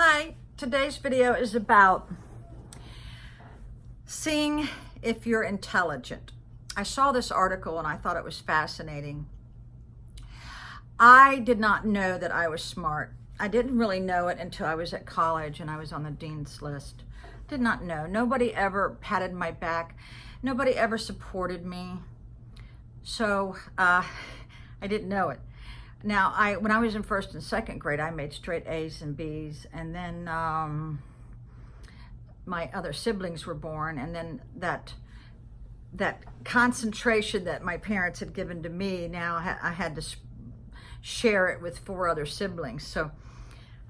Hi, today's video is about seeing if you're intelligent. I saw this article and I thought it was fascinating. I did not know that I was smart. I didn't really know it until I was at college and I was on the dean's list. Did not know. Nobody ever patted my back. Nobody ever supported me. So I didn't know it. Now, when I was in first and second grade, I made straight A's and B's, and then my other siblings were born, and then that concentration that my parents had given to me, now I had to share it with 4 other siblings. So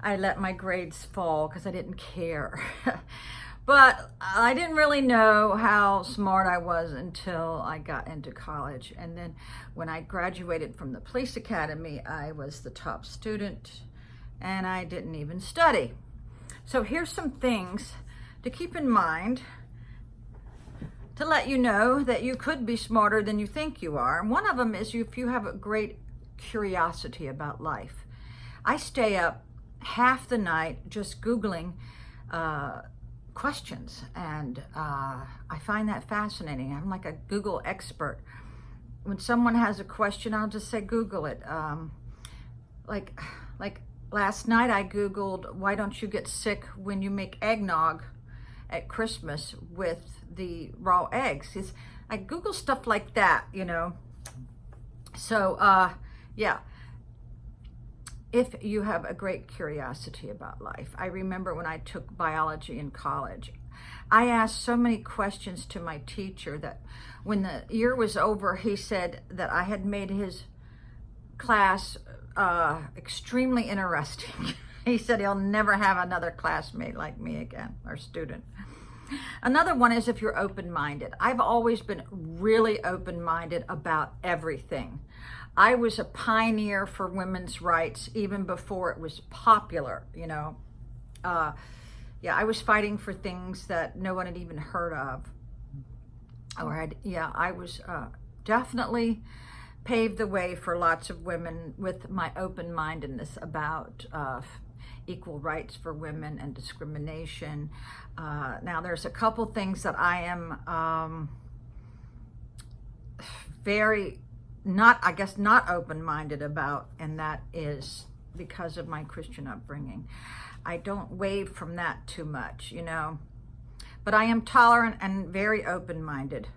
I let my grades fall because I didn't care. But I didn't really know how smart I was until I got into college. And then when I graduated from the police academy, I was the top student and I didn't even study. So here's some things to keep in mind to let you know that you could be smarter than you think you are. And one of them is if you have a great curiosity about life. I stay up half the night just Googling questions, and I find that fascinating. I'm like a Google expert. When someone has a question, I'll just say Google it. Like last night I Googled, why don't you get sick when you make eggnog at Christmas with the raw eggs? I Google stuff like that, you know. So yeah, if you have a great curiosity about life. I remember when I took biology in college, I asked so many questions to my teacher that when the year was over, he said that I had made his class extremely interesting. He said he'll never have another classmate like me again, or student. Another one is if you're open-minded. I've always been really open-minded about everything. I was a pioneer for women's rights even before it was popular, you know. Yeah, I was fighting for things that no one had even heard of. I was definitely paved the way for lots of women with my open-mindedness about equal rights for women and discrimination. Now, there's a couple things that I am very not open-minded about, and that is because of my Christian upbringing. I don't wave from that too much, you know, but I am tolerant and very open-minded.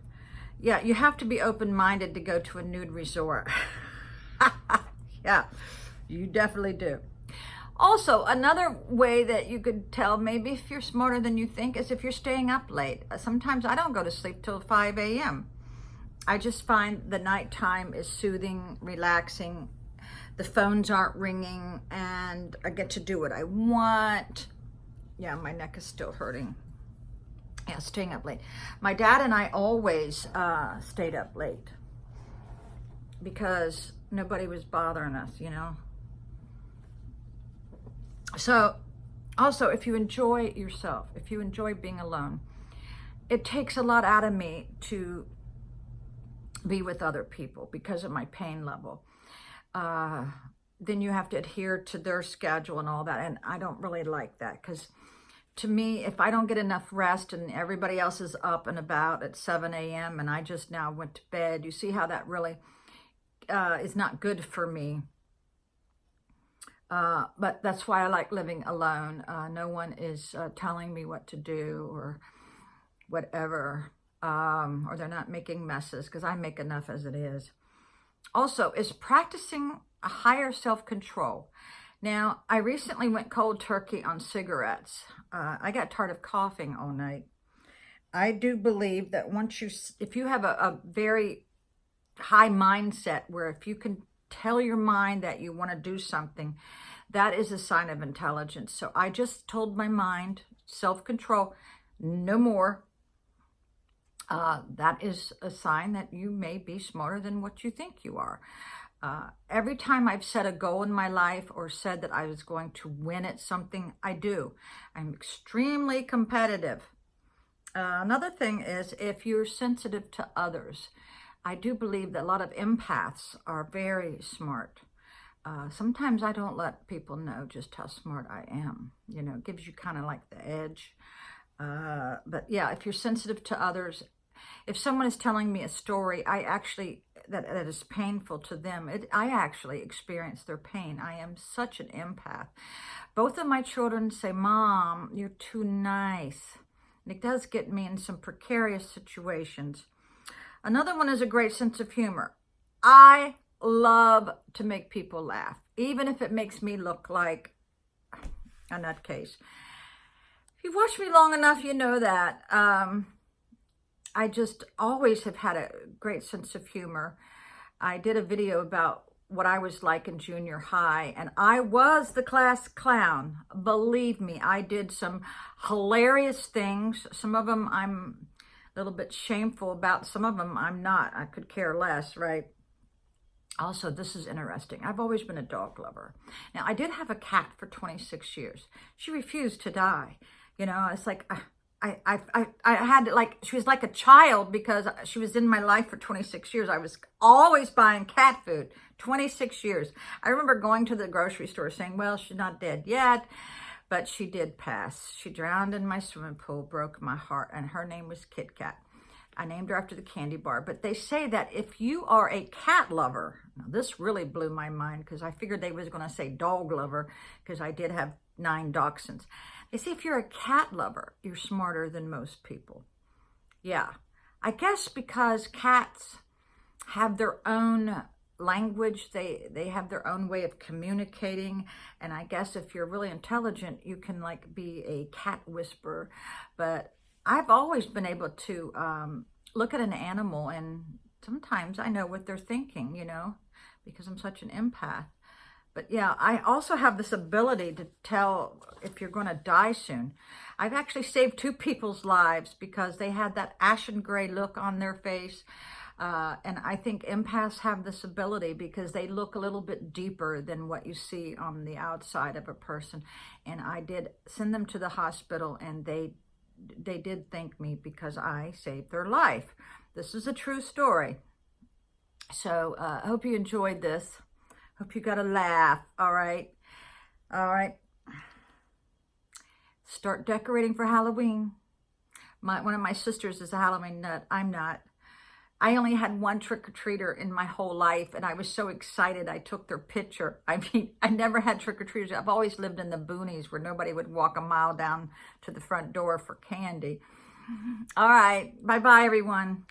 Yeah, you have to be open-minded to go to a nude resort. Yeah, you definitely do. Also, another way that you could tell maybe if you're smarter than you think is if you're staying up late. Sometimes I don't go to sleep till 5 a.m. I just find the nighttime is soothing, relaxing. The phones aren't ringing, and I get to do what I want. Yeah, my neck is still hurting. Yeah, staying up late. My dad and I always stayed up late because nobody was bothering us, you know. So, also, if you enjoy yourself, if you enjoy being alone, it takes a lot out of me to be with other people because of my pain level. Then you have to adhere to their schedule and all that, and I don't really like that, because to me, if I don't get enough rest and everybody else is up and about at 7 a.m. and I just now went to bed, you see how that really is not good for me. But that's why I like living alone. No one is telling me what to do or whatever. Or they're not making messes, because I make enough as it is. Also, is practicing a higher self-control. Now, I recently went cold turkey on cigarettes. I got tired of coughing all night. I do believe that if you have a very high mindset, where if you can tell your mind that you want to do something, that is a sign of intelligence. So I just told my mind, self-control, no more. That is a sign that you may be smarter than what you think you are. Every time I've set a goal in my life or said that I was going to win at something, I do. I'm extremely competitive. Another thing is if you're sensitive to others. I do believe that a lot of empaths are very smart. sometimes I don't let people know just how smart I am. You know, it gives you kind of like the edge. But yeah, if you're sensitive to others, if someone is telling me a story, I actually, that is painful to them, I actually experience their pain. I am such an empath. Both of my children say, Mom, you're too nice. And it does get me in some precarious situations. Another one is a great sense of humor. I love to make people laugh, even if it makes me look like a nutcase. If you've watched me long enough, you know that. I just always have had a great sense of humor. I did a video about what I was like in junior high, and I was the class clown. Believe me, I did some hilarious things. Some of them I'm a little bit shameful about. Some of them I'm not. I could care less, right? Also, this is interesting. I've always been a dog lover. Now, I did have a cat for 26 years. She refused to die. You know, it's like, I had, like, she was like a child because she was in my life for 26 years. I was always buying cat food, 26 years. I remember going to the grocery store saying, well, she's not dead yet, but she did pass. She drowned in my swimming pool, broke my heart, and her name was Kit Kat. I named her after the candy bar. But they say that if you are a cat lover, now this really blew my mind because I figured they was going to say dog lover because I did have 9 dachshunds. They say if you're a cat lover, you're smarter than most people. Yeah, I guess because cats have their own language, they have their own way of communicating, and I guess if you're really intelligent, you can like be a cat whisperer. But I've always been able to look at an animal, and sometimes I know what they're thinking, you know, because I'm such an empath. But yeah, I also have this ability to tell if you're going to die soon. I've actually saved 2 people's lives because they had that ashen gray look on their face. And I think empaths have this ability because they look a little bit deeper than what you see on the outside of a person. And I did send them to the hospital, and they did thank me because I saved their life. This is a true story. So I hope you enjoyed this. Hope you got a laugh. All right. Start decorating for Halloween. One of my sisters is a Halloween nut. I'm not. I only had one trick-or-treater in my whole life, and I was so excited I took their picture. I mean, I never had trick-or-treaters. I've always lived in the boonies where nobody would walk a mile down to the front door for candy. All right. Bye-bye, everyone.